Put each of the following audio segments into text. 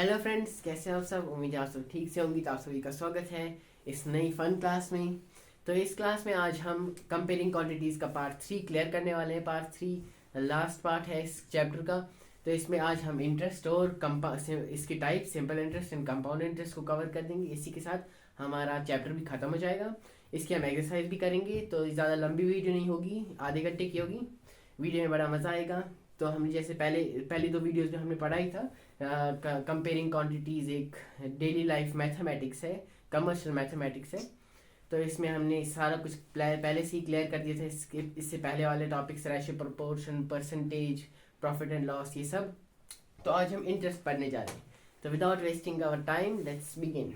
Hello friends, कैसे हैं आप सब। उम्मीद है आप सब ठीक से होंगी। तो आप सभी का स्वागत है इस नई फन क्लास में। तो इस क्लास में आज हम कंपेयरिंग क्वांटिटीज़ का पार्ट 3 क्लियर करने वाले हैं। पार्ट 3 लास्ट पार्ट है इस चैप्टर का। तो इसमें आज हम इंटरेस्ट और इसकी type simple interest and compound interest को कवर कर देंगे। इसी के साथ हमारा चैप्टर भी ख़त्म हो जाएगा। इसकी हम एक्सरसाइज भी करेंगे, तो ज़्यादा लंबी वीडियो नहीं होगी, आधे घंटे की होगी। वीडियो में बड़ा मज़ा आएगा। तो हमने जैसे पहली दो वीडियोज़ में हमने पढ़ा ही था, कंपेयरिंग क्वांटिटीज़ एक डेली लाइफ मैथमेटिक्स है, कमर्शियल मैथमेटिक्स है। तो इसमें हमने सारा कुछ पहले से ही क्लियर कर दिया था। इससे पहले वाले topics ratio, proportion, percentage, profit and loss, ये सब। तो आज हम इंटरेस्ट पढ़ने जा रहे हैं। तो without wasting our time let's begin.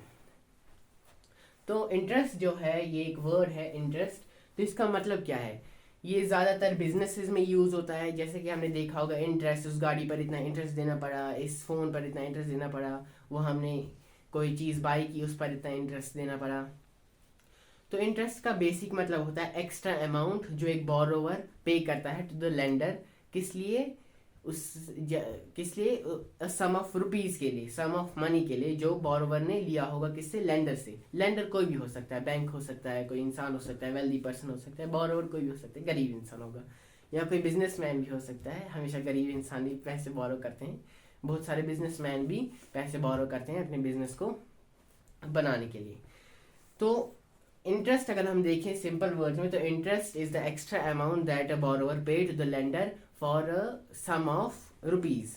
तो इंटरेस्ट जो है, ये एक वर्ड है इंटरेस्ट। तो इसका मतलब क्या है? ये ज़्यादातर बिजनेसेस में यूज़ होता है। जैसे कि हमने देखा होगा, इंटरेस्ट, उस गाड़ी पर इतना इंटरेस्ट देना पड़ा, इस फ़ोन पर इतना इंटरेस्ट देना पड़ा, वो हमने कोई चीज़ बाई की उस पर इतना इंटरेस्ट देना पड़ा। तो इंटरेस्ट का बेसिक मतलब होता है एक्स्ट्रा अमाउंट जो एक बोरोवर पे करता है टू द लेंडर। किस लिए? किस लिए? सम ऑफ रुपीज़ के लिए, सम ऑफ मनी के लिए जो बोरोवर ने लिया होगा। किससे? लेंडर से। लेंडर कोई भी हो सकता है, बैंक हो सकता है, कोई इंसान हो सकता है, वेल्दी पर्सन हो सकता है। बोरोवर कोई भी हो सकता है, गरीब इंसान होगा, या कोई बिजनेसमैन भी हो सकता है। हमेशा गरीब इंसान ही पैसे बोरो करते हैं। बहुत सारे बिजनेसमैन भी पैसे बोरो करते हैं अपने बिजनेस को बनाने के लिए। तो इंटरेस्ट अगर हम देखें सिंपल वर्ड में, तो interest is the extra amount that a borrower pay to the lender for sum of rupees.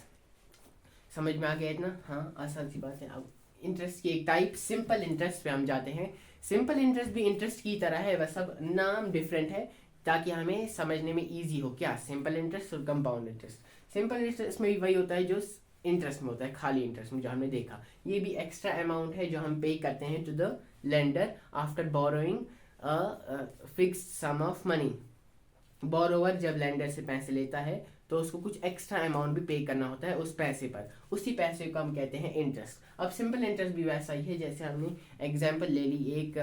समझ में आ गया इतना? हाँ, आसान सी बात है। अब इंटरेस्ट की एक टाइप सिंपल इंटरेस्ट पे हम जाते हैं। सिंपल इंटरेस्ट भी इंटरेस्ट की तरह है, बस सब नाम डिफरेंट है ताकि हमें समझने में इजी हो। क्या? सिंपल इंटरेस्ट और कंपाउंड इंटरेस्ट। सिंपल इंटरेस्ट में भी वही होता है जो इंटरेस्ट में होता है, खाली इंटरेस्ट में जो हमने देखा। ये भी एक्स्ट्रा अमाउंट है जो हम पे करते हैं to the lender after borrowing fixed sum of money. Borrower जब लेंडर से पैसे लेता है तो उसको कुछ एक्स्ट्रा अमाउंट भी पे करना होता है उस पैसे पर। उसी पैसे को हम कहते हैं इंटरेस्ट। अब सिंपल इंटरेस्ट भी वैसा ही है। जैसे हमने एग्जांपल ले ली, एक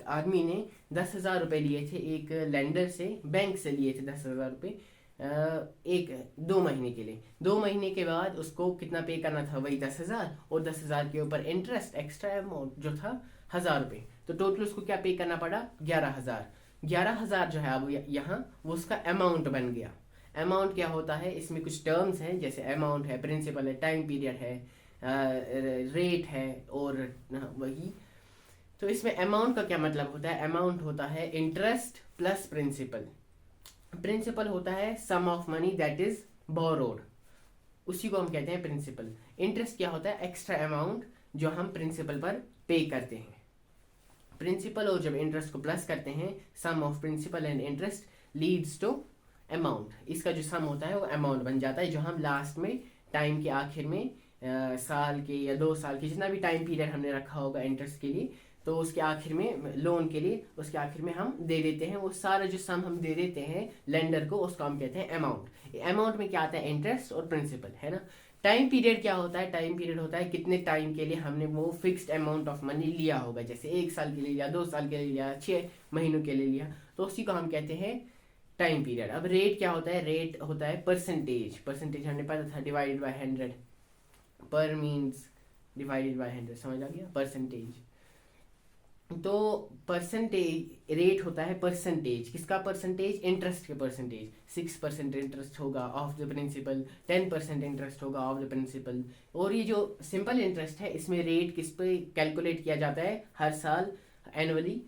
आदमी ने 10,000 रुपये लिए थे एक लेंडर से, बैंक से लिए थे 10,000 रुपये एक 2 महीने के लिए। 2 महीने के बाद उसको कितना पे करना था? वही 10,000, और 10,000 के ऊपर इंटरेस्ट एक्स्ट्रा अमाउंट जो था 1,000 रुपये। तो टोटल उसको क्या पे करना पड़ा? 11,000। 11,000 जो है अब यहाँ वो उसका अमाउंट बन गया। अमाउंट क्या होता है? इसमें कुछ टर्म्स हैं, जैसे अमाउंट है, प्रिंसिपल है, टाइम पीरियड है, रेट है, और वही। तो इसमें अमाउंट का क्या मतलब होता है? अमाउंट होता है इंटरेस्ट प्लस प्रिंसिपल। प्रिंसिपल होता है sum of money that is borrowed, उसी को हम कहते हैं प्रिंसिपल। इंटरेस्ट क्या होता है? एक्स्ट्रा अमाउंट जो हम प्रिंसिपल पर पे करते हैं। प्रिंसिपल और जब इंटरेस्ट को प्लस करते हैं, sum of principal and interest leads to amount. इसका जो सम होता है वो अमाउंट बन जाता है, जो हम लास्ट में टाइम के आखिर में साल के या 2 साल के जितना भी टाइम पीरियड हमने रखा होगा इंटरेस्ट के लिए, तो उसके आखिर में लोन के लिए उसके आखिर में हम दे देते हैं। वो सारा जो सम हम दे देते हैं लेंडर को, उसको हम कहते हैं अमाउंट। अमाउंट में क्या आता है? इंटरेस्ट और प्रिंसिपल, है ना। टाइम पीरियड क्या होता है? टाइम पीरियड होता है कितने टाइम के लिए हमने वो फिक्स्ड अमाउंट ऑफ मनी लिया होगा। जैसे 1 साल के लिए लिया, 2 साल के लिए लिया, 6 महीनों के लिए लिया, तो उसी को हम कहते हैं टाइम पीरियड। अब रेट क्या होता है? रेट होता है परसेंटेज। परसेंटेज हमने पता था, डिवाइडेड बाय 100। पर मीन्स डिवाइडेड बाय 100, समझ आ गया? परसेंटेज। तो परसेंटेज रेट होता है परसेंटेज। किसका परसेंटेज? इंटरेस्ट के परसेंटेज। 6% इंटरेस्ट होगा ऑफ द प्रिंसिपल, 10% इंटरेस्ट होगा ऑफ द प्रिंसिपल। और ये जो सिंपल इंटरेस्ट है, इसमें रेट किस पे कैलकुलेट किया जाता है? हर साल एनुअली।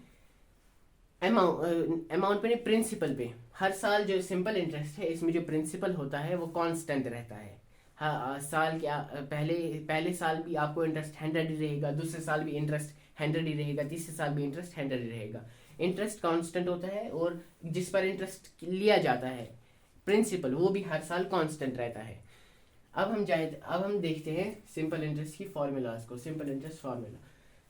अमाउंट पे नहीं, प्रिंसिपल पे। हर साल जो सिंपल इंटरेस्ट है, इसमें जो प्रिंसिपल होता है वो कांस्टेंट रहता है। हाँ, साल के पहले साल भी आपको इंटरेस्ट 100 ही रहेगा, दूसरे साल भी इंटरेस्ट 100 ही रहेगा, तीसरे साल भी इंटरेस्ट 100 ही रहेगा। इंटरेस्ट कांस्टेंट होता है, और जिस पर इंटरेस्ट लिया जाता है प्रिंसिपल, वो भी हर साल कांस्टेंट रहता है। अब हम देखते हैं सिंपल इंटरेस्ट की फॉर्मूलाज को। Simple interest formula.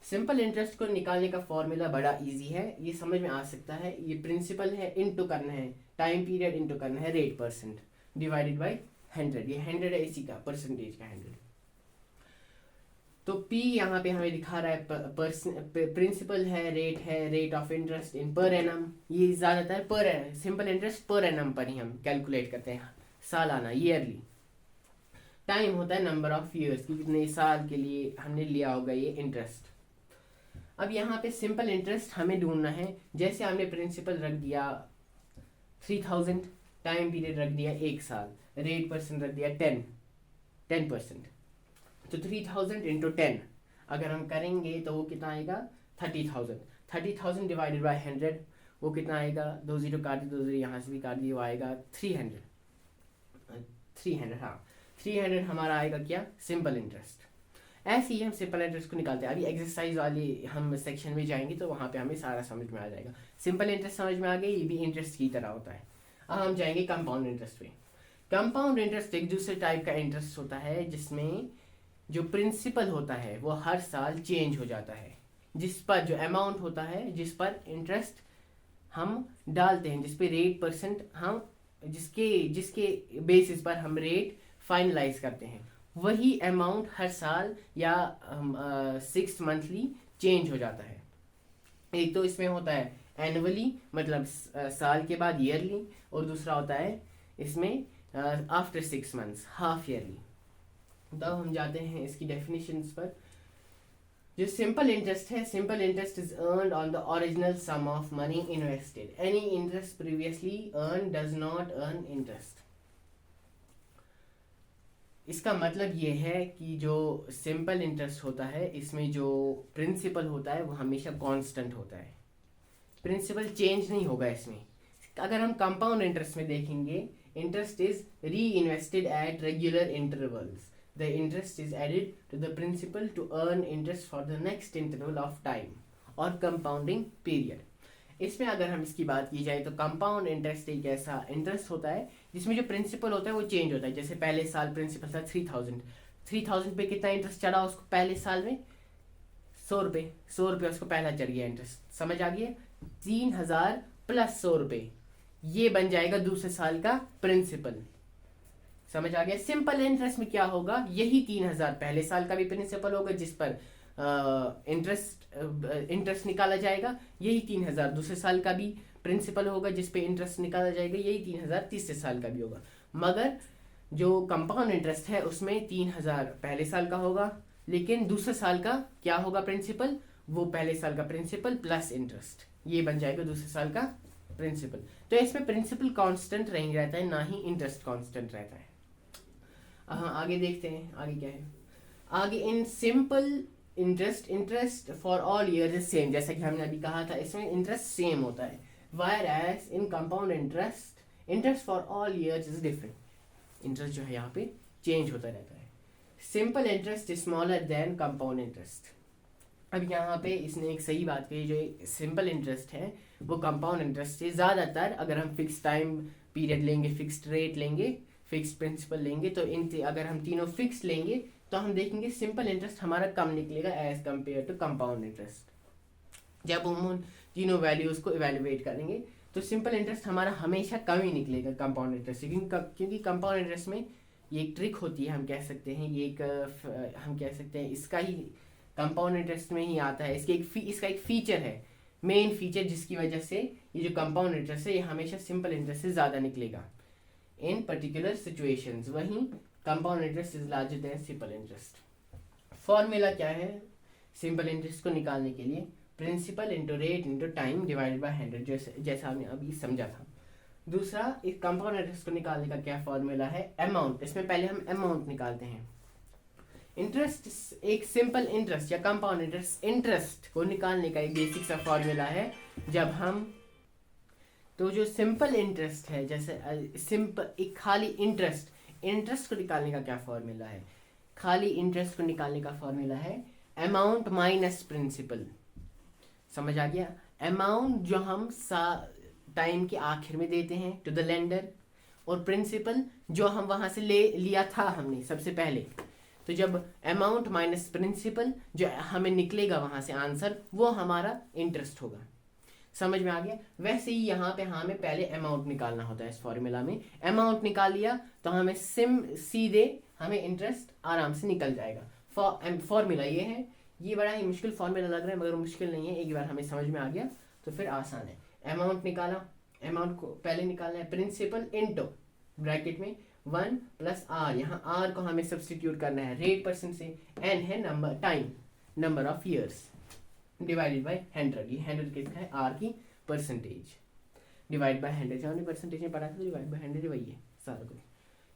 Simple interest को निकालने का फॉर्मूला बड़ा इजी है, ये समझ में आ सकता है। ये प्रिंसिपल है, इनटू करना है टाइम पीरियड, इनटू करना है रेट परसेंट, डिवाइडेड बाय 100। ये 100 है, इसी का परसेंटेज का 100। तो P यहाँ पे हमें दिखा रहा है प्रिंसिपल है, रेट है, rate of interest in per annum. ये ज़्यादातर पर सिंपल इंटरेस्ट पर एनम पर ही हम कैलकुलेट करते हैं, सालाना, ईयरली। टाइम होता है नंबर ऑफ ईयर्स कि कितने साल के लिए हमने लिया होगा ये इंटरेस्ट। अब यहाँ पे सिंपल इंटरेस्ट हमें ढूंढना है। जैसे हमने प्रिंसिपल रख दिया 3000, टाइम पीरियड रख दिया 1 साल, रेट परसेंट रख दिया 10%। तो 3000 इंटू 10 अगर हम करेंगे तो वो कितना आएगा 30,000। 30,000 डिवाइडेड बाई 100 वो कितना आएगा, 2 जीरो काट दी, 2 जीरो यहाँ से भी काट दी, वो आएगा 300। हाँ 300 हमारा आएगा क्या, सिंपल इंटरेस्ट। ऐसे ही हम सिंपल इंटरेस्ट को निकालते हैं। अभी एक्सरसाइज वाली हम सेक्शन में जाएंगे तो वहाँ पे हमें सारा समझ में आ जाएगा। सिंपल इंटरेस्ट समझ में आ गई, ये भी इंटरेस्ट की तरह होता है। अब हम जाएंगे कंपाउंड इंटरेस्ट पे। कंपाउंड इंटरेस्ट एक दूसरे टाइप का इंटरेस्ट होता है जिसमें जो प्रिंसिपल होता है वो हर साल चेंज हो जाता है, जिस पर जो अमाउंट होता है, जिस पर इंटरेस्ट हम डालते हैं, जिस पे रेट परसेंट हम जिसके बेसिस पर हम रेट फाइनलाइज करते हैं, वही अमाउंट हर साल या 6 मंथली चेंज हो जाता है। एक तो इसमें होता है एनुअली, मतलब साल के बाद ईयरली, और दूसरा होता है इसमें आफ्टर 6 मंथ्स, हाफ ईयरली। तब हम जाते हैं इसकी डेफिनेशंस पर। जो सिंपल इंटरेस्ट है, simple interest is earned on the original sum of money invested. Any interest previously earn does not earn interest. इसका मतलब ये है कि जो सिंपल इंटरेस्ट होता है इसमें जो प्रिंसिपल होता है वो हमेशा कांस्टेंट होता है, प्रिंसिपल चेंज नहीं होगा इसमें। अगर हम कंपाउंड इंटरेस्ट में देखेंगे, interest is reinvested at regular intervals. The interest is added to the principal to earn interest for the next interval of time और कंपाउंडिंग पीरियड। इसमें अगर हम इसकी बात की जाए तो कंपाउंड इंटरेस्ट एक ऐसा इंटरेस्ट होता है जिसमें जो प्रिंसिपल होता है वो चेंज होता है। जैसे पहले साल प्रिंसिपल था 3000 पे कितना इंटरेस्ट चढ़ा उसको पहले साल में, 100 रुपये उसको पहला चढ़ गया इंटरेस्ट। समझ आ गया, 3000 प्लस 100 रुपये ये बन जाएगा दूसरे साल का प्रिंसिपल। समझ आ गया। सिंपल इंटरेस्ट में क्या होगा, यही 3000 पहले साल का भी प्रिंसिपल होगा जिस पर इंटरेस्ट निकाला जाएगा, यही 3000 दूसरे साल का भी प्रिंसिपल होगा जिस पे इंटरेस्ट निकाला जाएगा, यही 3000 तीसरे साल का भी होगा। मगर जो कंपाउंड इंटरेस्ट है उसमें 3000 पहले साल का होगा, लेकिन दूसरे साल का क्या होगा प्रिंसिपल, वो पहले साल का प्रिंसिपल प्लस इंटरेस्ट, ये बन जाएगा दूसरे साल का प्रिंसिपल। तो इसमें प्रिंसिपल कांस्टेंट नहीं रहता है, ना ही इंटरेस्ट कांस्टेंट रहता है। आगे देखते हैं आगे क्या है। आगे in simple interest for all year is same, जैसा कि हमने अभी कहा था इसमें इंटरेस्ट सेम होता है। Whereas in compound interest for all years is different, interest जो है यहाँ पे चेंज होता रहता है। Simple interest is smaller than compound interest. अब यहाँ पे इसने एक सही बात कही, जो सिंपल इंटरेस्ट है वो कंपाउंड इंटरेस्ट से ज़्यादातर, अगर हम फिक्स टाइम पीरियड लेंगे, फिक्स्ड रेट लेंगे, फिक्स्ड प्रिंसिपल लेंगे, तो अगर हम तीनों फिक्स लेंगे तो हम देखेंगे सिंपल इंटरेस्ट हमारा कम निकलेगा as compare to compound interest. जब हम उन तीनों वैल्यूज़ को इवेलुएट करेंगे तो सिंपल इंटरेस्ट हमारा हमेशा कम ही निकलेगा कंपाउंड इंटरेस्ट से, क्योंकि कंपाउंड इंटरेस्ट में ये एक ट्रिक होती है, हम कह सकते हैं ये एक हम कह सकते हैं इसका ही कंपाउंड इंटरेस्ट में ही आता है। इसका एक फीचर है, मेन फीचर, जिसकी वजह से ये जो कंपाउंड इंटरेस्ट है ये हमेशा सिंपल इंटरेस्ट से ज़्यादा निकलेगा इन पर्टिकुलर सिचुएशंस। वहीं compound interest is larger than simple interest. Formula क्या है सिंपल इंटरेस्ट को निकालने के लिए, principal into rate into time divided by 100, जैसा हमने अभी समझा था। दूसरा, इस कंपाउंड इंटरेस्ट को निकालने का क्या फॉर्मूला है, अमाउंट। इसमें पहले हम अमाउंट निकालते हैं। इंटरेस्ट, एक सिंपल इंटरेस्ट या कंपाउंड इंटरेस्ट को निकालने का एक बेसिक सा फॉर्मूला है। जब हम तो जो सिंपल इंटरेस्ट है, जैसे सिंपल एक खाली इंटरेस्ट को निकालने का क्या फॉर्मूला है, खाली इंटरेस्ट को निकालने का फॉर्मूला है अमाउंट माइनस प्रिंसिपल। समझ आ गया। अमाउंट जो हम टाइम के आखिर में देते हैं टू द लेंडर, और प्रिंसिपल जो हम वहां से लिया था हमने सबसे पहले। तो जब अमाउंट माइनस प्रिंसिपल जो हमें निकलेगा वहां से आंसर, वो हमारा इंटरेस्ट होगा। समझ में आ गया। वैसे ही यहाँ पे हमें पहले अमाउंट निकालना होता है। इस फॉर्मूला में अमाउंट निकाल लिया तो हमें सीधे हमें इंटरेस्ट आराम से निकल जाएगा। फॉर्मूला ये है। ये बड़ा ही मुश्किल फॉर्मूला लग रहा है मगर मुश्किल नहीं है, एक बार हमें समझ में आ गया तो फिर आसान है। अमाउंट निकाला, अमाउंट को पहले निकालना है प्रिंसिपल इंटू ब्रैकेट में 1 प्लस आर, यहाँ आर को हमें सब्सटीट्यूट करना है रेट परसेंट से, एन है number time, number of years, divided by 100, ये 100 किसका है, आर की परसेंटेज, डिवाइड बाय 100, जो हमने परसेंटेज में पढ़ा था डिवाइड बाय 100 वही है सारा कुछ,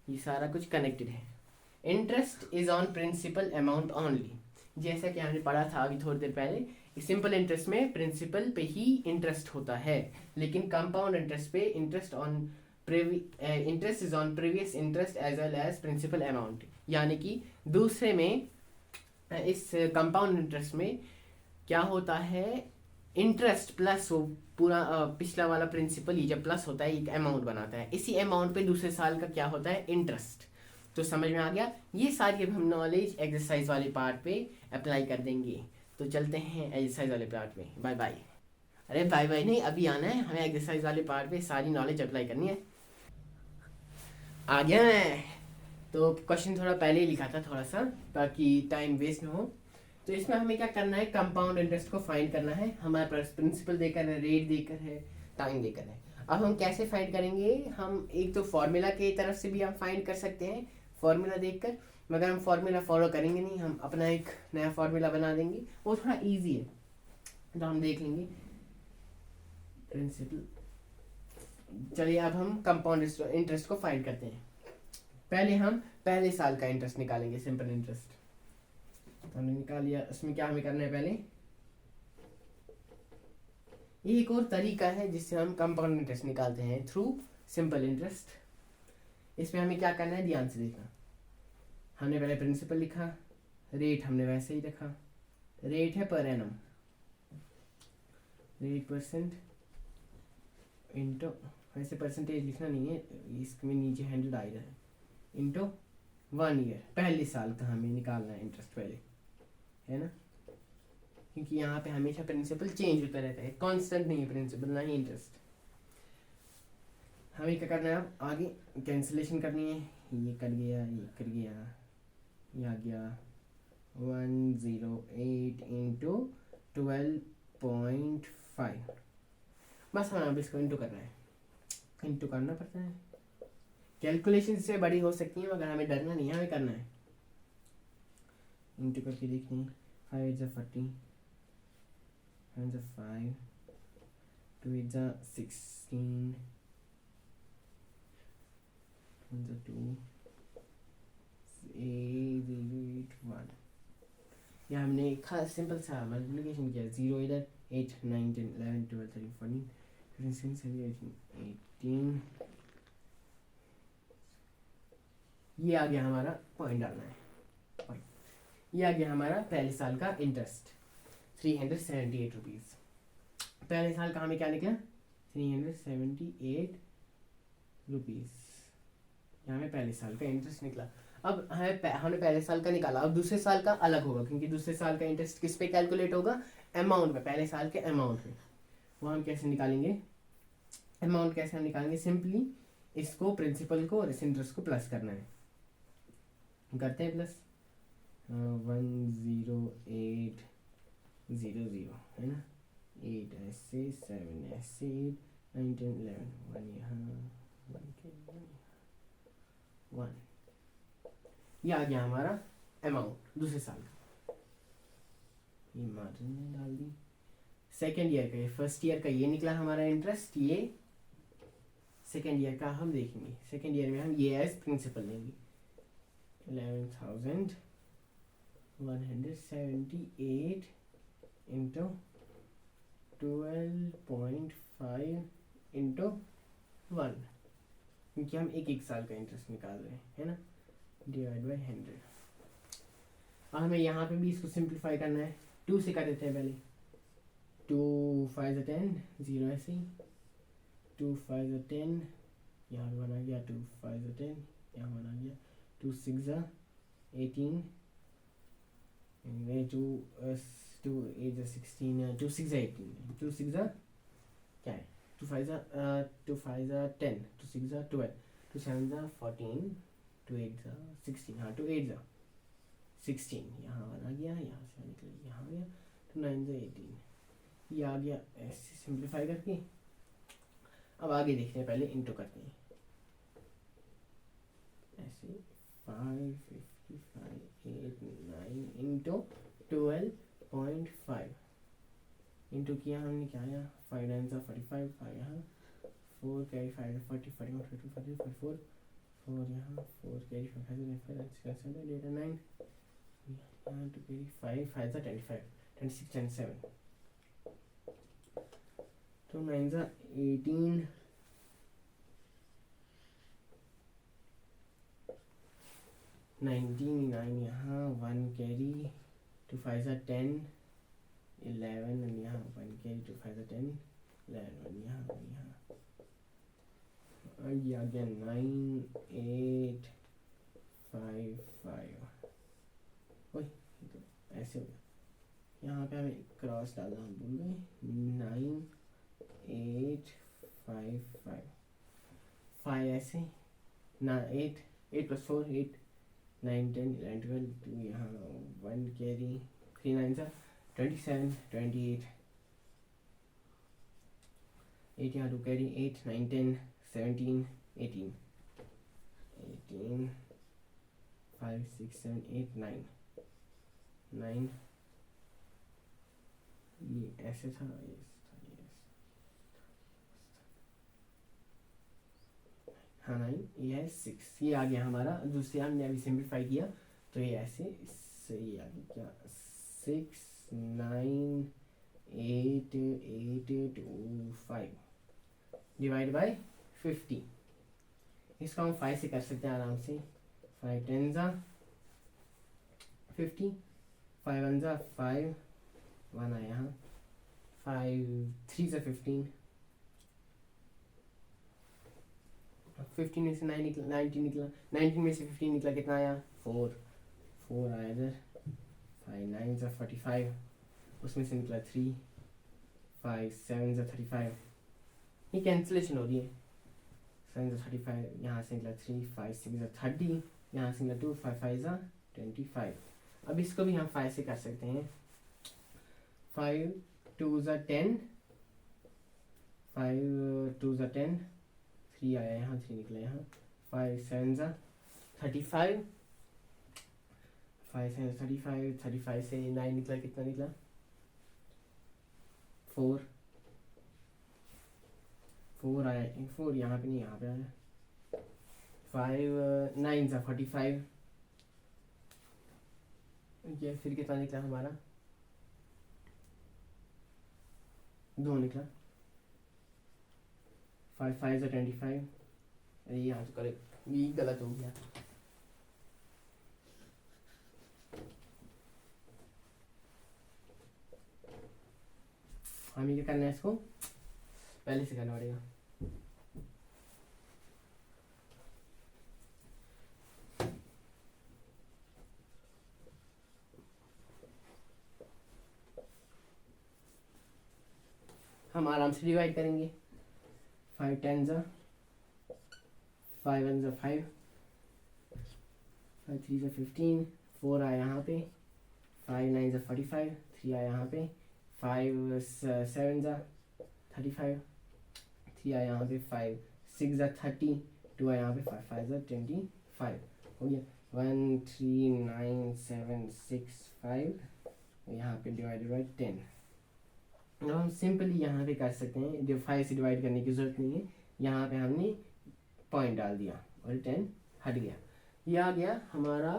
ये सारा कुछ कनेक्टेड है। Interest is on principal amount only, जैसा कि हमने पढ़ा था अभी थोड़ी देर पहले, सिंपल इंटरेस्ट में प्रिंसिपल पे ही इंटरेस्ट होता है, लेकिन कंपाउंड इंटरेस्ट पे interest is on previous interest as well as principal amount, यानी कि दूसरे में इस कंपाउंड इंटरेस्ट में क्या होता है, इंटरेस्ट प्लस वो पूरा पिछला वाला प्रिंसिपल, ये जब प्लस होता है एक अमाउंट बनाता है, इसी अमाउंट पे दूसरे साल का क्या होता है, इंटरेस्ट। तो समझ में आ गया, ये सारी अब हम नॉलेज एक्सरसाइज वाले पार्ट पे अप्लाई कर देंगे। तो चलते हैं एक्सरसाइज वाले पार्ट पे, बाय बाय। अरे बाय बाय नहीं, अभी आना है, हमें एक्सरसाइज वाले पार्ट पे सारी नॉलेज अप्लाई करनी है। आ गया मैं, तो क्वेश्चन थोड़ा पहले ही लिखा था थोड़ा सा, ताकि टाइम वेस्ट ना हो। तो इसमें हमें क्या करना है, कंपाउंड इंटरेस्ट को फाइंड करना है, हमारे पास प्रिंसिपल देकर है, रेट देकर है, टाइम देकर है। अब हम कैसे फाइंड करेंगे, हम एक तो फॉर्मूला की तरफ से भी हम फाइंड कर सकते हैं फॉर्मूला देखकर, मगर हम फॉर्मूला फॉलो करेंगे नहीं, हम अपना एक नया फॉर्मूला बना देंगे, वो थोड़ा इजी है, तो हम देख लेंगे प्रिंसिपल। चलिए अब हम कंपाउंड इंटरेस्ट को फाइंड करते हैं। पहले हम पहले साल का इंटरेस्ट निकालेंगे, सिंपल इंटरेस्ट हमने निकाल लिया। उसमें क्या हमें करना है, पहले एक और तरीका है जिससे हम कंपाउंड इंटरेस्ट निकालते हैं, थ्रू सिंपल इंटरेस्ट। इसमें हमें क्या करना है, ध्यान से देखना, हमने पहले प्रिंसिपल लिखा, रेट हमने वैसे ही रखा, रेट है per annum, rate percent into, वैसे परसेंटेज लिखना नहीं है, इसमें नीचे 100 आ रहा है, इंटू 1 ईयर, पहले साल का हमें निकालना है इंटरेस्ट पहले, है ना, क्योंकि यहाँ पे हमेशा प्रिंसिपल चेंज होता रहता है, कांस्टेंट नहीं है प्रिंसिपल ना ही इंटरेस्ट। हमें क्या करना है, अब आगे कैंसिलेशन करनी है, ये कर गया, ये कर गया, ये आ गया 108 इंटू 12.5, बस हमें अब इसको इंटू करना है, इंटू करना पड़ता है, कैलकुलेशन से बड़ी हो सकती है मगर हमें डरना नहीं है, हमें करना है, इंटू करके देखनी है, 5 is 40, 1 is 5, 2 is 16, 1 is 2, 8, 1, यहाँ हमने खास सिंपल सा मल्टीप्लिकेशन किया, 0 इधर, 8, 9, 10, 11, 12, 13, 14, 15, 16, 17, 18, ये आ गया हमारा, पॉइंट डालना है, पॉइंट, ये आ गया हमारा पहले साल का इंटरेस्ट 378 रुपीज़। पहले साल का हमें क्या निकला, 378 रुपीज़, यहाँ में पहले साल का इंटरेस्ट निकला। अब हमने पहले साल का निकाला, अब दूसरे साल का अलग होगा, क्योंकि दूसरे साल का इंटरेस्ट किस पे कैलकुलेट होगा, अमाउंट पे, पहले साल के अमाउंट पे। वो हम कैसे निकालेंगे, अमाउंट कैसे हम निकालेंगे, सिंपली इसको प्रिंसिपल को और इस इंटरेस्ट को प्लस करना है, करते हैं प्लस 10800 है ना, 8 ऐसे, 7 ऐसे, 9 10 11, 1 यहाँ, 1, ये आ गया हमारा अमाउंट दूसरे साल का, ये मार्जिन में डाल दी। सेकेंड ईयर का, ये फर्स्ट ईयर का ये निकला हमारा इंटरेस्ट, ये सेकेंड ईयर का हम देखेंगे, सेकेंड ईयर में हम ये एज प्रिंसिपल लेंगे, 11,178 इंटू 12.5 इंटू 1, क्योंकि हम एक साल का इंटरेस्ट निकाल रहे हैं, है ना, डिवाइड बाई 100। और हमें यहाँ पे भी इसको सिंप्लीफाई करना है, 2 से कर देते हैं पहले, 2 5 10, 0 ऐसे ही, 2 5 10, यहाँ पे बना गया 2 5 10, यहाँ बना गया 2 6 18, 2 8 16, 2 6 18, 2 6 क्या है, 2 5 10, 2 6 12, 2 7 14, 2 8 16, हाँ 2 8 16, यहाँ बना गया, यहाँ से निकल यहाँ गया, 2 9 18, ये आ गया, ऐसे सिंप्लीफाई करके। अब आगे देखते हैं, पहले इंटू करते हैं, ऐसे 55589 इंटू 12.5 इंटू किया हमने, क्या आया 5 9 45, 5 यहाँ 4 कैरी 5 40 41 42 43 44 4 यहाँ 4 कैरी 5 5 9 यहाँ 2 कैरी 5 5 25 26 10 7 2 9 18 99 यहाँ 1 कैरी 2 5 10 11 and यहाँ 1 कैरी 2 5 10 11 यहाँ ये आ गया 9 8 5 5। ओए तो ऐसे हो गया, यहाँ पे हमें क्रॉस डालना हम भूल गए। 9 8 5 5 5 ऐसे ना 8 8 + 4 8 9 10 11 12 2 यहाँ 1 कैरी 3 9 27 28 8 यहाँ 2 कैरी 8 9 10 17 18 5 6 7 8 9 9 ये ऐसे था, हाँ 9 ये है 6, ये आ गया हमारा। दूसरे हमने अभी सिंप्लीफाई किया तो ये ऐसे ये आ गया क्या 6 9 8 8 2 5 डिवाइड बाय 50। इसको हम 5 से कर सकते हैं आराम से। 5 10 50, 5 1 5 1 आया यहाँ 5 3 15 15 में से 9 निकला 19 निकला 19 में से 15 निकला कितना आया 4 4 आया इधर 5 9 45 उसमें से निकला 3 5 7 35 ये कैंसिलेशन हो रही है 7 35 यहाँ से निकला 3 5 6 30 यहाँ से निकला 2 5 5 25। अब इसको भी हम 5 से कर सकते हैं। 5 2 10 5 2 10 3 आया यहाँ 3 निकला यहाँ 5 7 35 5 7 35 35 से 9 निकला कितना निकला 4 4 आया 4 यहाँ पे नहीं यहाँ पे आया 5 9 45 ये फिर कितना निकला हमारा 2 निकला 5 5 25। अरे यहाँ तो करे ये गलत हो गया। हमें क्या करना है, इसको पहले से करना पड़ेगा। हम आराम से डिवाइड करेंगे। 5 10 5 1 5 5 3 15 4 आया यहाँ पे 5 9 45 3 आया यहाँ पे 5 7 35 3 आया यहाँ पे 5 6 30 2 आया यहाँ पे 5 5 25 हो गया। 1 3 9 7 6 5 यहाँ पे डिवाइडेड बाई 10। अब हम सिंपली यहाँ पे कर सकते हैं, जो 5 से डिवाइड करने की ज़रूरत नहीं है। यहाँ पे हमने पॉइंट डाल दिया और 10 हट गया। ये आ गया हमारा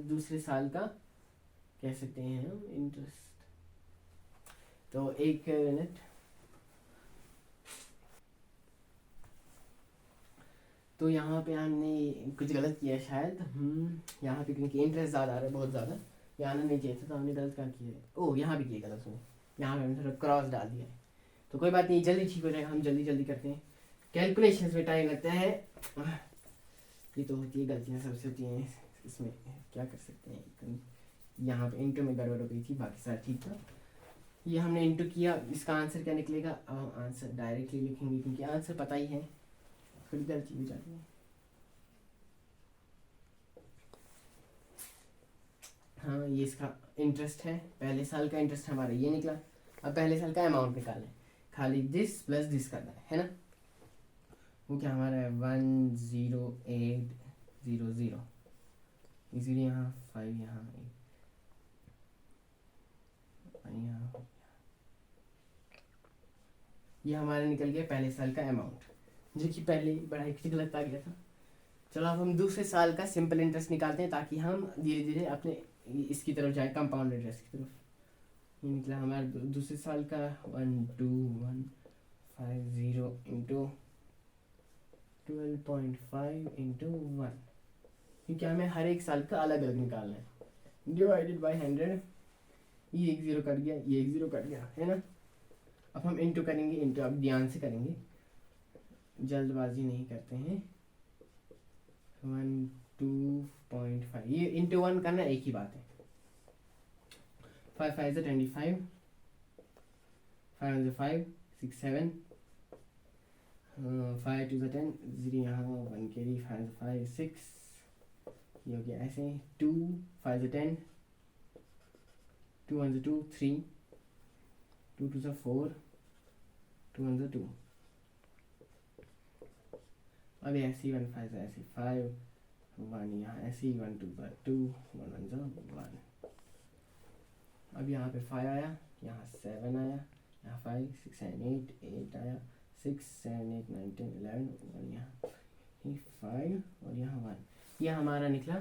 दूसरे साल का कह सकते हैं हम इंटरेस्ट। तो एक मिनट, तो यहाँ पे हमने कुछ गलत किया शायद। यहाँ पे क्योंकि इंटरेस्ट ज़्यादा आ रहा है, बहुत ज़्यादा, यहाँ नहीं चाहिए था तो हमने गलत क्या किया है। ओह यहाँ भी किया गलत हमने, यहाँ पे हमने थोड़ा क्रॉस डाल दिया है। तो कोई बात नहीं, जल्दी ठीक हो जाएगा। हम जल्दी जल्दी करते हैं, कैलकुलेशंस में टाइम लगता है। ये तो होती है, गलतियाँ सबसे होती हैं, इसमें क्या कर सकते हैं। यहाँ पे इंटू में गड़बड़ हो गई थी, बाकी सारा ठीक था। ये हमने इंटू किया, इसका आंसर क्या निकलेगा। अब हम आंसर डायरेक्टली लिखेंगे क्योंकि आंसर पता ही है, फिर गलती हो जाती है। हाँ ये इसका इंटरेस्ट है, पहले साल का इंटरेस्ट हमारा ये निकला। अब पहले साल का अमाउंट निकालना है, खाली दिस प्लस दिस करना है ना। वो क्या हमारा है 108 0 0, इसीलिए यहाँ 5 यहाँ यहाँ। ये हमारा निकल गया पहले साल का अमाउंट, जो कि पहले बड़ा ही गलत आ गया था। चलो अब हम दूसरे साल का सिंपल इंटरेस्ट निकालते हैं, ताकि हम धीरे धीरे अपने इसकी तरफ जाए, कंपाउंड इंटरेस्ट की तरफ। ये निकला हमारा दूसरे साल का 12150 इंटू 12.5 इंटू 1, क्योंकि हमें हर एक साल का अलग अलग निकालना है। डिवाइडेड बाई 100, ये एक ज़ीरो कट गया, ये एक ज़ीरो कट गया, है ना। अब हम इंटू करेंगे, इंटू अब ध्यान से करेंगे, जल्दबाजी नहीं करते हैं। 12.5, ये इंटू 1 करना एक ही बात है। 5 5 25, 5 5 6 7, 5 2 10, 0 यहाँ 1 कैरी, 5 5 6, ये हो गया ऐसे। 2 5 10, 2 1 2 3, 2 2 4, 2 1 2। अब ऐसे 1 5 ऐसे 5 1 यहाँ ऐसे 1 2 2 1 1 1। अब यहाँ पे 5 आया, यहाँ 7 आया, यहाँ 5 6 7 8 8 आया, 6 7 8 9 10 11 और यहाँ 5 और यहाँ 1। यह हमारा निकला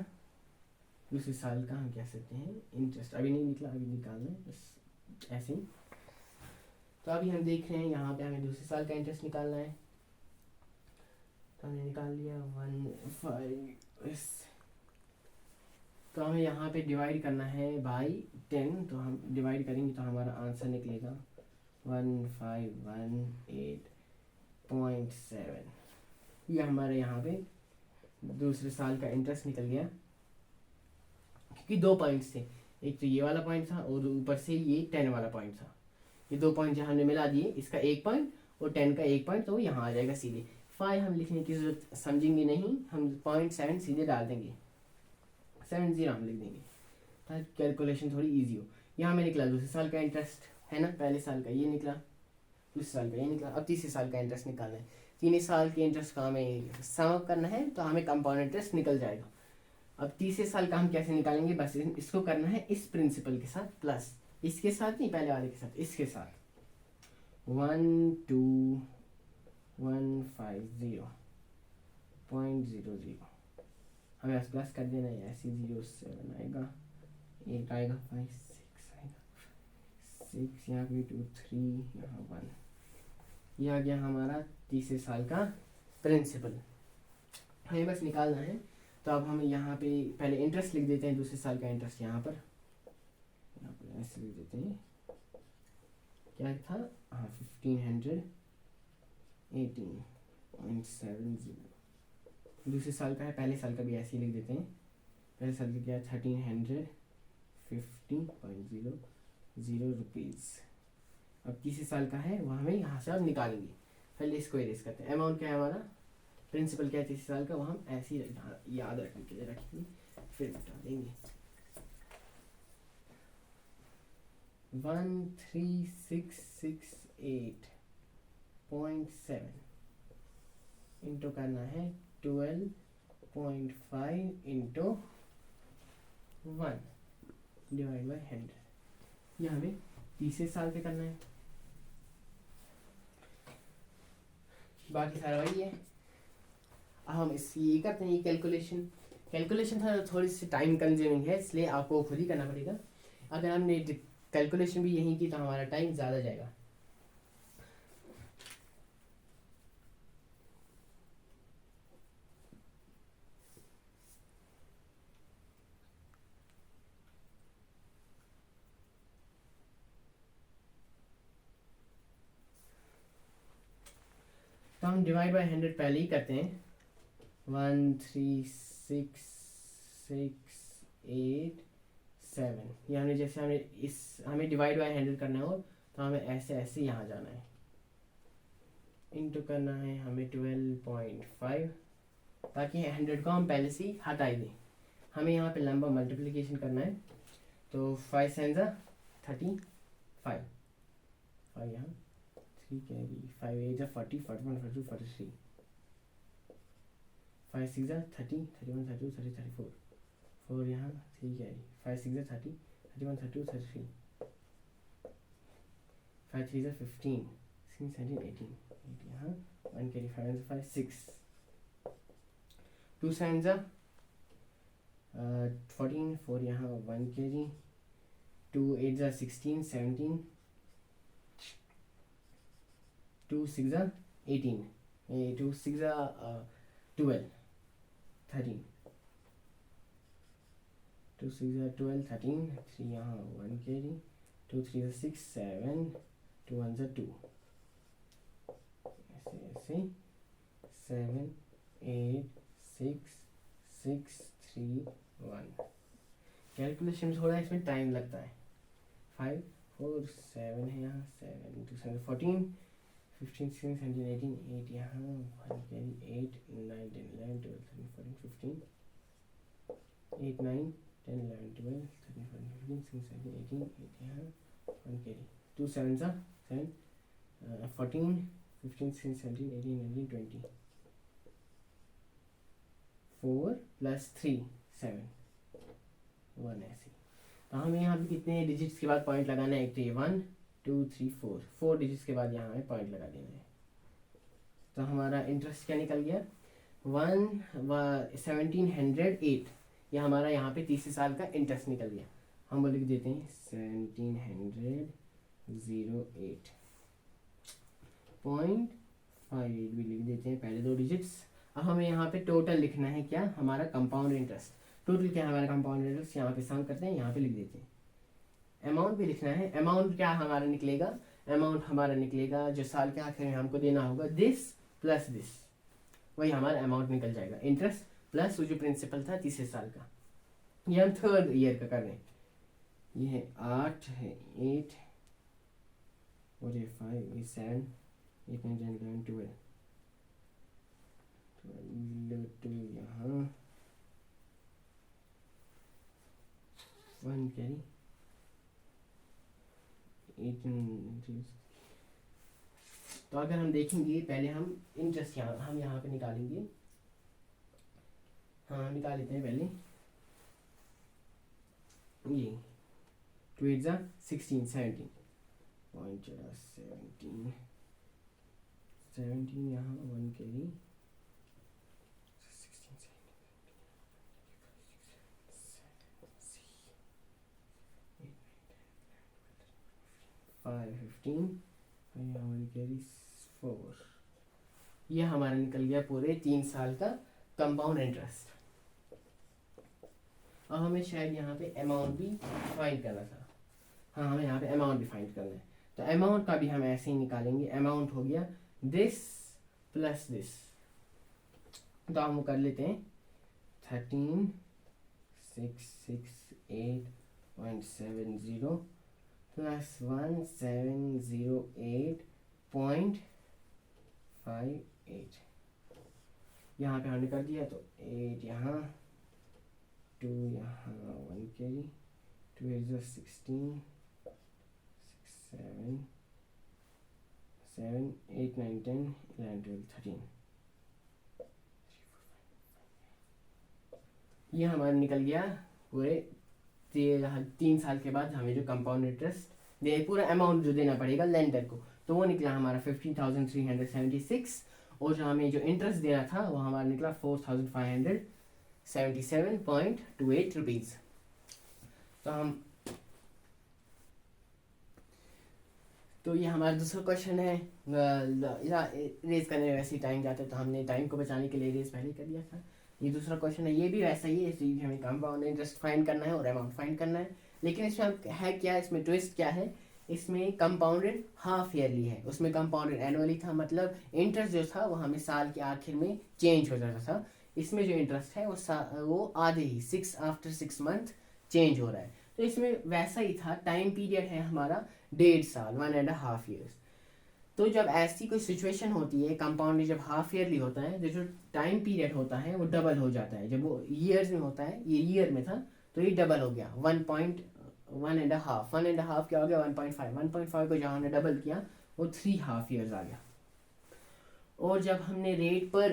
दूसरे साल का, हम कह सकते हैं इंटरेस्ट। अभी नहीं निकला, अभी निकालना है बस ऐसे ही। तो अभी हम देख रहे हैं यहाँ पे हमें दूसरे साल का इंटरेस्ट निकालना है। तो हमने निकाल लिया 1 5। तो हमें यहाँ पे डिवाइड करना है बाई 10, तो हम डिवाइड करेंगे तो हमारा आंसर निकलेगा 1518.7। ये हमारे यहाँ पे दूसरे साल का इंटरेस्ट निकल गया, क्योंकि 2 पॉइंट्स थे, एक तो ये वाला पॉइंट था और ऊपर से ये 10 वाला पॉइंट था। ये 2 पॉइंट जहाँ हमने मिला दिए, इसका 1 पॉइंट और 10 का 1 पॉइंट, तो यहाँ आ जाएगा सीधे। 5 हम लिखने की जरूरत समझेंगे नहीं, हम 0.7 सीधे डाल देंगे, 70 हम लिख देंगे ताकि कैलकुलेशन थोड़ी इजी हो। यहाँ में निकला दूसरे साल का इंटरेस्ट, है ना। पहले साल का ये निकला, दूसरे साल का ये निकला। अब तीसरे साल का इंटरेस्ट निकालना है। 3 साल के इंटरेस्ट का हमें सम अप करना है, तो हमें कंपाउंड इंटरेस्ट निकल जाएगा। अब तीसरे साल का हम कैसे निकालेंगे, बस इसको करना है इस प्रिंसिपल के साथ प्लस, इसके साथ नहीं, पहले वाले के साथ, इसके साथ 12150.00 हमें बस प्लस कर देना है। ऐसे 07 आएगा, 8 आएगा, 5 6 आएगा, 6 यहाँ पे 2 3 यहाँ 1। ये आ गया हमारा तीसरे साल का प्रिंसिपल, हमें बस निकालना है। तो अब हम यहाँ पे पहले इंटरेस्ट लिख देते हैं, दूसरे साल का इंटरेस्ट यहाँ पर ऐसे लिख देते हैं। क्या था, हाँ 1518.70 दूसरे साल का है, पहले साल का भी ऐसे ही लिख देते हैं। पहले साल का क्या है, 1350.00 रुपीज़। अब तीसरे साल का है, वह हमें यहाँ से अब निकालेंगे। पहले इसको इरेज करते हैं। अमाउंट क्या है हमारा, प्रिंसिपल क्या है तीसरे साल का, वो हम ऐसे ही याद रखने के लिए रखेंगे, फिर बता देंगे। 13668.7 इंटू करना है 12.5 इंटू 1 डिवाइड बाई 100। ये हमें तीसरे साल पे करना है, बाकी सारा वही है। अब हम इस ये करते हैं कैलकुलेशन थोड़ी सी टाइम कंज्यूमिंग है, इसलिए आपको खुद ही करना पड़ेगा। अगर हमने कैलकुलेशन भी यहीं की तो हमारा टाइम ज़्यादा जाएगा। तो हम डिवाइड बाय 100 पहले ही करते हैं। 13668.7 यानी जैसे हमें डिवाइड बाय 100 करना हो तो हमें ऐसे ऐसे यहाँ जाना है, इंटू करना है हमें 12.5, ताकि 100 को हम पहले से ही हटा ही दें। हमें यहाँ पे लंबा मल्टीप्लिकेशन करना है, तो 5 7 35, 5 यहाँ 3 कैरी, 5 8 40 41 42 43, 5 6 30, 31 32 30 34, 4 यहाँ 3 कैरी, 5 6 30, 31 32 33, 5 3 15, 16 17 18, 8 यहाँ 1 कैरी, 5 5 6, 2 7 14, 4 यहाँ 1 कैरी, 2 8 16 17, 2 6 18, 2 6 12 13, 2 6 12 13, 3 यहाँ 1 कैरी, 2 3 6 7, 2 1 2, ऐसे ऐसे 7 8 6 6 3 1। कैलकुलेशन में थोड़ा इसमें टाइम लगता है। 5 4 7 है यहाँ, 7 2 7 14, 15 16 17 18, 8 यहाँ 1 कैरी, 8 9 10 11 12 13 14 15, 8 9 10 11 12 13 14 15 16 17 18, 8 यहाँ 1 कैरी, 2 7 7, 14 15 16 17 18 19 20, 4 प्लस 3 7 1 ऐसे। तो हमें यहाँ पे कितने डिजिट्स के बाद पॉइंट लगाना है, एक तो ये 1 2 3 4 डिजिट्स के बाद यहाँ हमें पॉइंट लगा देना है। तो हमारा इंटरेस्ट क्या निकल गया, 1708, ये हमारा यहाँ पे 30 साल का इंटरेस्ट निकल गया। हम वो लिख देते हैं 1708.58 भी लिख देते हैं पहले 2 डिजिट्स। अब हमें यहाँ पे टोटल लिखना है, क्या हमारा कंपाउंड इंटरेस्ट। टोटल क्या है हमारा कंपाउंड इंटरेस्ट, यहाँ पे सम करते हैं, यहाँ पे लिख देते हैं। अमाउंट भी लिखना है। अमाउंट क्या हमारा निकलेगा, अमाउंट हमारा निकलेगा जो साल के आखिर में हमको देना होगा, दिस प्लस दिस, वही हमारा अमाउंट निकल जाएगा। इंटरेस्ट प्लस वो जो प्रिंसिपल था 30 साल का, ये हम 3rd ईयर का कर रहे हैं। ये है 8 है 8 और ये 5 ये 7 8 9 10 11 12 यहाँ 1 कैरी, 18। तो अगर हम देखेंगे, पहले हम इंटरेस्ट हम यहाँ पे निकालेंगे। हाँ निकाल लेते हैं पहले ये 2 8 16 17 पॉइंट 17 यहाँ 1 कैरी, 5 15 यहाँ 1 कैरी 4। ये हमारा निकल गया पूरे 3 साल का कंपाउंड इंटरेस्ट। और हमें शायद यहाँ पे अमाउंट भी फाइंड करना था। हाँ हमें यहाँ पे अमाउंट भी फाइंड करना है, तो अमाउंट का भी हम ऐसे ही निकालेंगे। अमाउंट हो गया दिस प्लस दिस, तो हम कर लेते हैं 13,668.70 प्लस 1708.58। यहाँ पे हमने कर दिया, तो 8 यहाँ 2 यहाँ 1 कैरी, 2 8 16 6 7 8 9 10 11 12 13। ये हमारा निकल गया पूरे 3 साल के बाद हमें जो कंपाउंड इंटरेस्ट दे, पूरा अमाउंट जो देना पड़ेगा लेंडर को, तो वो निकला हमारा 15,376। और जो हमें जो इंटरेस्ट देना था वो हमारा निकला 4,577.28 रुपीज़। तो ये हमारा दूसरा क्वेश्चन है। रेज करने में वैसे ही टाइम जाता है, तो हमने टाइम को बचाने के लिए रेज पहले कर दिया था। ये दूसरा क्वेश्चन है, ये भी वैसा ही है। इसलिए हमें कंपाउंड इंटरेस्ट फाइंड करना है और अमाउंट फाइंड करना है। लेकिन इसमें है क्या, इसमें ट्विस्ट क्या है, इसमें कंपाउंडेड हाफ ईयरली है, उसमें कंपाउंडेड एनुअली था। मतलब इंटरेस्ट जो था वो हमें साल के आखिर में चेंज हो जाता था। इसमें जो इंटरेस्ट है वो आधे ही 6 आफ्टर 6 मंथ चेंज हो रहा है। तो इसमें वैसा ही था। टाइम पीरियड है हमारा 1.5 साल, 1.5 ईयर्स। तो जब ऐसी कोई सिचुएशन होती है, कंपाउंड जब हाफ ईयरली होता है, तो जो टाइम पीरियड होता है वो डबल हो जाता है। जब वो ईयर्स में होता है, ये ईयर में था, तो ये डबल हो गया। 1.5 क्या हो गया, 1.5 को जहाँ हमने डबल किया वो 3 हाफ ईयर्स आ गया। और जब हमने रेट पर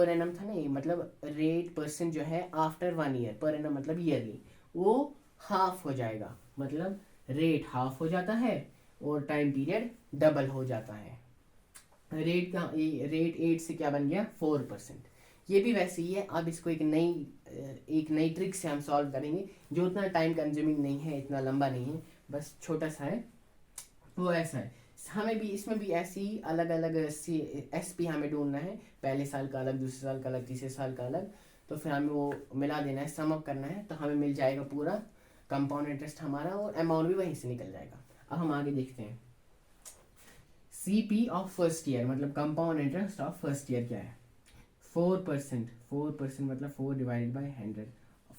एनम था ना, ये मतलब रेट परसेंट जो है आफ्टर 1 ईयर, पर एनम मतलब ईयरली, वो हाफ हो जाएगा, मतलब रेट हाफ हो जाता है और टाइम पीरियड डबल हो जाता है। रेट 8 से क्या बन गया 4%। ये भी वैसे ही है। अब इसको एक नई ट्रिक से हम सॉल्व करेंगे, जो उतना टाइम कंज्यूमिंग नहीं है, इतना लंबा नहीं है, बस छोटा सा है। वो ऐसा है, हमें भी इसमें भी ऐसी ही अलग अलग एसपी हमें ढूंढना है, पहले साल का अलग, दूसरे साल का अलग, तीसरे साल का अलग। तो फिर हमें वो मिला देना है, सम अप करना है, तो हमें मिल जाएगा पूरा कंपाउंड इंटरेस्ट हमारा, और अमाउंट भी वहीं से निकल जाएगा। अब हम आगे देखते हैं। CP ऑफ फर्स्ट ईयर मतलब compound interest of first year क्या है? 4%। 4% मतलब 4/100।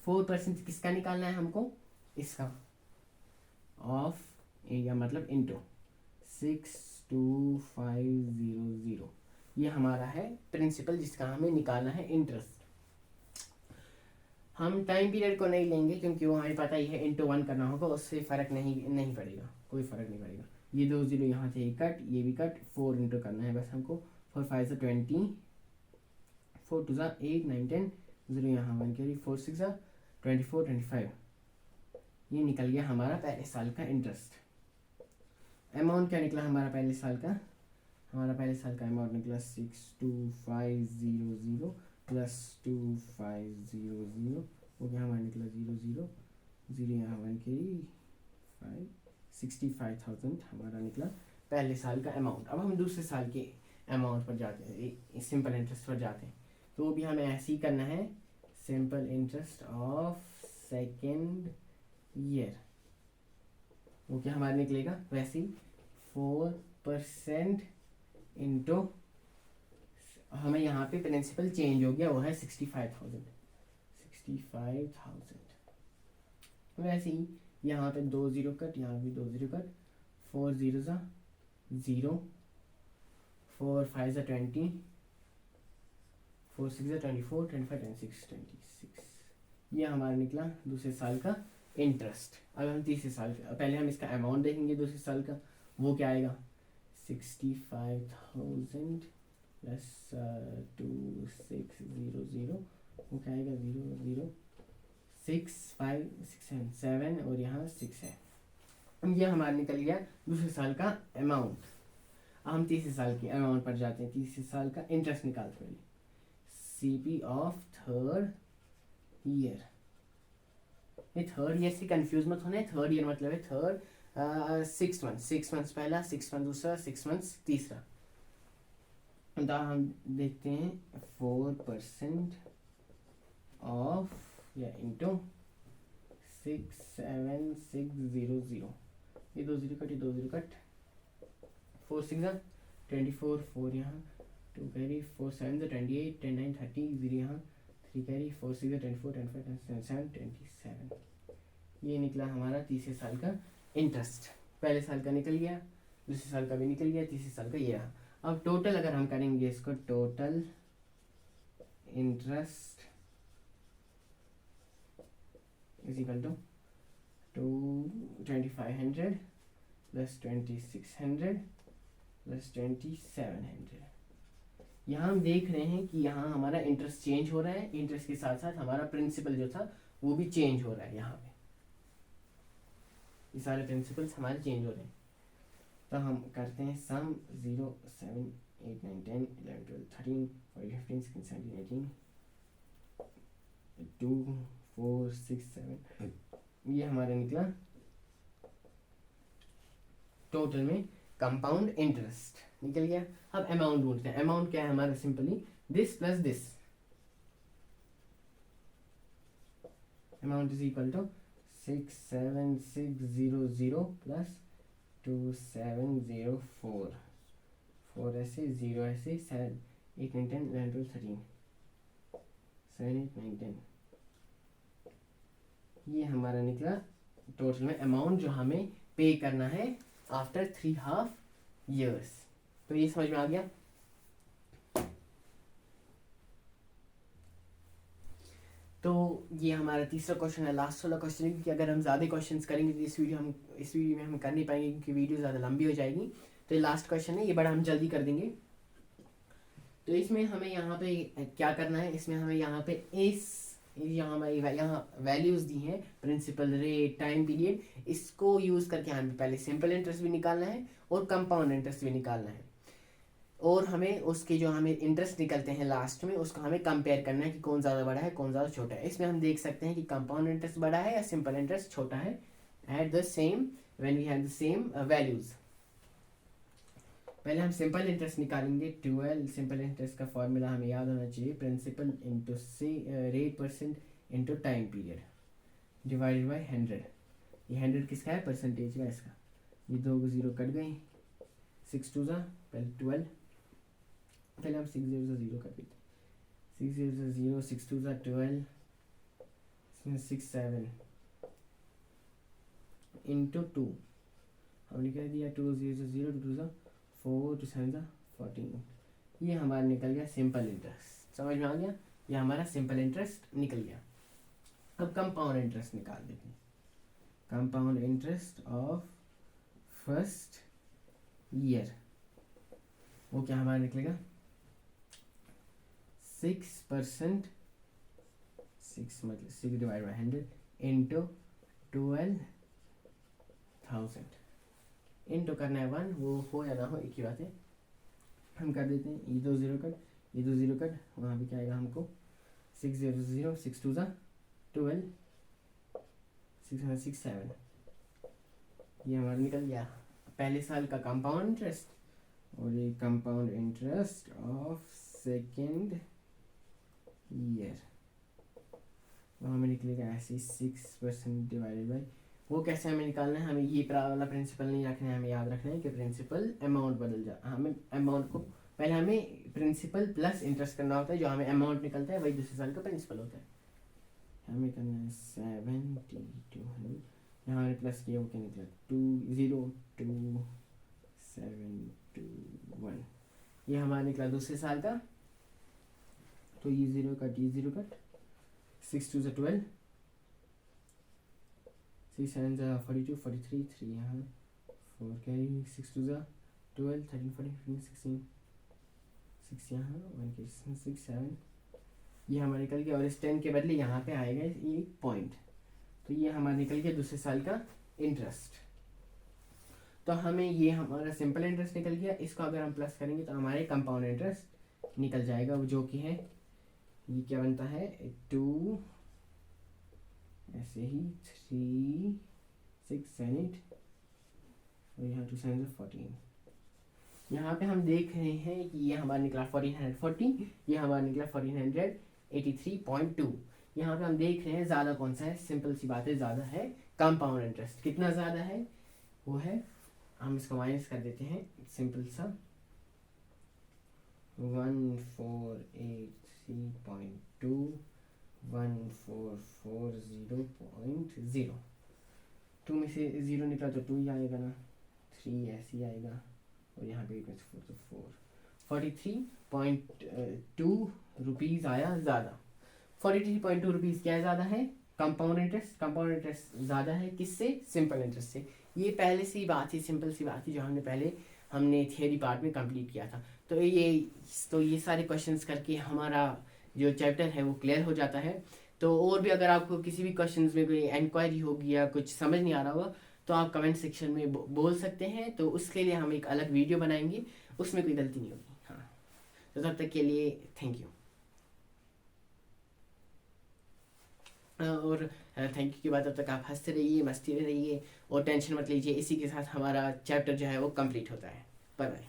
4% किसका निकालना है हमको? इसका, ऑफ या मतलब इंटू 62500। ये हमारा है प्रिंसिपल, जिसका हमें निकालना है इंटरेस्ट। हम टाइम पीरियड को नहीं लेंगे, क्योंकि वो हमें पता ही है, इंटू 1 करना होगा, उससे फ़र्क नहीं पड़ेगा, कोई फ़र्क नहीं पड़ेगा। ये 2 0 यहाँ से कट, ये भी कट, 4 इंटू करना है बस हमको। 4 5 20, 4 2 8 9 10, 0 यहाँ 1 कैरी, 4 6 24 25। ये निकल गया हमारा पहले साल का इंटरेस्ट। अमाउंट क्या निकला हमारा पहले साल का? हमारा पहले साल का अमाउंट निकला 62500 प्लस 2500, वो क्या हमारा निकला 00 0 यहाँ 1 के 65,000 हमारा निकला पहले साल का अमाउंट। अब हम दूसरे साल के अमाउंट पर जाते हैं, सिंपल इंटरेस्ट पर जाते हैं, तो वो भी हमें ऐसे ही करना है। Simple interest of second year, वो क्या हमारा निकलेगा वैसे ही 4% इंटू, हमें यहाँ पे प्रिंसिपल चेंज हो गया, वो है 65,000। वैसे ही यहाँ पे 2 0 कट, यहाँ भी 2 0 कट, 4 0 0, 4 5 20, 4 6 24 25 26। ये हमारा निकला दूसरे साल का इंटरेस्ट। अब हम तीसरे साल का, पहले हम इसका अमाउंट देखेंगे दूसरे साल का, वो क्या आएगा 65,000 प्लस 2600, वो क्या आएगा 0 0 6 5 6 7 और यहाँ 6 है। ये हमारा निकल गया दूसरे साल का अमाउंट। हम तीसरे साल के अमाउंट पर जाते हैं, तीसरे साल का इंटरेस्ट निकालते हैं। CP ऑफ थर्ड ईयर, ये थर्ड ईयर से कंफ्यूज मत होना है, थर्ड ईयर मतलब है थर्ड 6 मंथ, 6 मंथ्स पहला, 6 मंथ दूसरा, 6 मंथ्स तीसरा। तो हम देखते हैं 4% ऑफ या इंटू 67600, ये 2 0 कट, ये 2 0 कट, 4 6 24, 4 यहाँ 2 कैरी, 4 7 28, 10 9 30, 0 यहाँ 3 कैरी, 4 6 24 25 27 27। ये निकला हमारा तीसरे साल का इंटरेस्ट। पहले साल का निकल गया, दूसरे साल का भी निकल गया, तीसरे साल का ये रहा। अब टोटल अगर हम करेंगे इसको, total interest is equal to 2500 plus 2600 plus 2700। यहाँ हम देख रहे हैं कि यहाँ हमारा इंटरेस्ट चेंज हो रहा है, इंटरेस्ट के साथ साथ हमारा प्रिंसिपल जो था वो भी चेंज हो रहा है। यहाँ पे ये सारे प्रिंसिपल्स हमारे चेंज हो रहे हैं। तो हम करते हैं सम 0 7 8 9 10 11 12 13 14 15 16 17 18 2 4 6 7, ये हमारा निकला टोटल में कंपाउंड इंटरेस्ट निकल गया। अब अमाउंट ढूंढते हैं। अमाउंट क्या है हमारा? Simply this plus this, amount is equal to 67600 plus 2704, 4 ऐसे 0 ऐसे 7 8 9 10 11 12 13 7 8 9 10। ये हमारा निकला टोटल में अमाउंट जो हमें पे करना है आफ्टर 3.5 years। तो ये समझ में आ गया। तो ये हमारा तीसरा क्वेश्चन है, लास्ट वाला क्वेश्चन है, क्योंकि अगर हम ज़्यादा क्वेश्चंस करेंगे तो इस वीडियो में हम कर नहीं पाएंगे, क्योंकि वीडियो ज़्यादा लंबी हो जाएगी। तो ये लास्ट क्वेश्चन है, ये बड़ा हम जल्दी कर देंगे। तो इसमें हमें यहाँ पे क्या करना है, इसमें हमें यहाँ पे यहाँ वैल्यूज दी हैं, प्रिंसिपल रेट, टाइम पीरियड, इसको यूज करके हमें पहले सिंपल इंटरेस्ट भी निकालना है और कंपाउंड इंटरेस्ट भी निकालना है, और हमें उसके जो हमें इंटरेस्ट निकलते हैं लास्ट में उसको हमें कंपेयर करना है कि कौन ज़्यादा बड़ा है कौन ज़्यादा छोटा है। इसमें हम देख सकते हैं कि कंपाउंड इंटरेस्ट बड़ा है या सिंपल इंटरेस्ट छोटा है at the same when we have the same values. पहले हम सिंपल इंटरेस्ट निकालेंगे। 12 सिंपल इंटरेस्ट का फॉर्मूला हमें याद होना चाहिए, principal into rate percent into time period divided by 100। ये 100 किसका है, परसेंटेज का इसका। ये 2 को 0 कट गए, 6 2 ज़ा पहले 12, पहले हम 6 0 से 0 कर देते, 6 0 से 0, 6 2 ज़ा 12, 6 7 इंटू 2 हमने कह दिया 2 0 से 0, 2 2 ज़ा 4, 2 7 ज़ा 14। ये हमारा निकल गया सिंपल इंटरेस्ट। समझ में आ गया, ये हमारा सिंपल इंटरेस्ट निकल गया। अब कंपाउंड इंटरेस्ट निकाल देते हैं। Compound interest of first year, वो क्या हमारा निकलेगा 6%, 6 मतलब 6 डिवाइड बाई 100 इंटू 12,000 इंटू करना है 1, वो हो या ना हो एक ही बात है, हम कर देते हैं। ये 2 0 कट, ये 2 0 कट, वहाँ भी क्या आएगा हमको 6 0 0, 6 2 ज़ा 12, 6 7, ये हमारा निकल गया पहले साल का कंपाउंड इंटरेस्ट। और ये compound interest of second year, वो हमें निकलेगा ऐसे 6% डिवाइडेड बाई, वो कैसे हमें निकालना है, हमें ये वाला प्रिंसिपल नहीं रखना है, हमें याद रखना है कि प्रिंसिपल अमाउंट बदल जा, हमें अमाउंट को पहले हमें प्रिंसिपल प्लस इंटरेस्ट करना होता है, जो हमें अमाउंट निकलता है वही दूसरे साल का प्रिंसिपल होता है। हमें करना है 7200, यहाँ हमने प्लस किया, वो क्या निकला 202,721, ये हमारा निकला दूसरे साल का। तो ये 0 कट, ये 0 कट, 6 2 ज़ा 12, 6 7 ज़ा 42, 43, 3 यहाँ 4 कैरी, 6 2 ज़ा 12, 13 14 15 16, 6 यहाँ 1 के 6 7, ये हमारा निकल गया। और इस 10 के बदले यहाँ पे आएगा ये पॉइंट, तो ये हमारा निकल गया दूसरे साल का इंटरेस्ट। तो हमें ये हमारा सिंपल इंटरेस्ट निकल गया, इसको अगर हम प्लस करेंगे तो हमारे कंपाउंड इंटरेस्ट निकल जाएगा, जो कि है ये क्या बनता है 2, ऐसे ही 3 6 7 8, और यहाँ 2 7 14। यहाँ पे हम देख रहे हैं कि ये हमारा निकला 1440, ये हमारा निकला 1483.2। यहाँ पे हम देख रहे हैं ज़्यादा कौन सा है, सिंपल सी बात है, ज़्यादा है कंपाउंड इंटरेस्ट। कितना ज़्यादा है, वो है, हम इसको माइनस कर देते हैं, सिंपल सा 1483.2 1440.0, 2 में से 0 निकला तो 2 ही आएगा ना, 3 ऐसे ही आएगा, और यहाँ पे 4 तो 4, 43.2 रुपीज़ आया ज़्यादा। 43.2 रुपीज़ क्या ज़्यादा है, कंपाउंड इंटरेस्ट। कंपाउंड इंटरेस्ट ज़्यादा है किससे, सिंपल इंटरेस्ट से। ये पहले सी बात थी, सिंपल सी बात थी, जो हमने थियरी पार्ट में कंप्लीट किया था। तो ये सारे क्वेश्चंस करके हमारा जो चैप्टर है वो क्लियर हो जाता है। तो और भी अगर आपको किसी भी क्वेश्चंस में कोई इंक्वायरी होगी या कुछ समझ नहीं आ रहा होगा तो आप कमेंट सेक्शन में बोल सकते हैं, तो उसके लिए हम एक अलग वीडियो बनाएंगे, उसमें कोई गलती नहीं होगी। हाँ, तो तब तक के लिए थैंक यू। और थैंक यू के बाद तब तक आप हंसते रहिए, मस्ती में रहिए और टेंशन मत लीजिए। इसी के साथ हमारा चैप्टर जो है वो कंप्लीट होता है। Bye bye.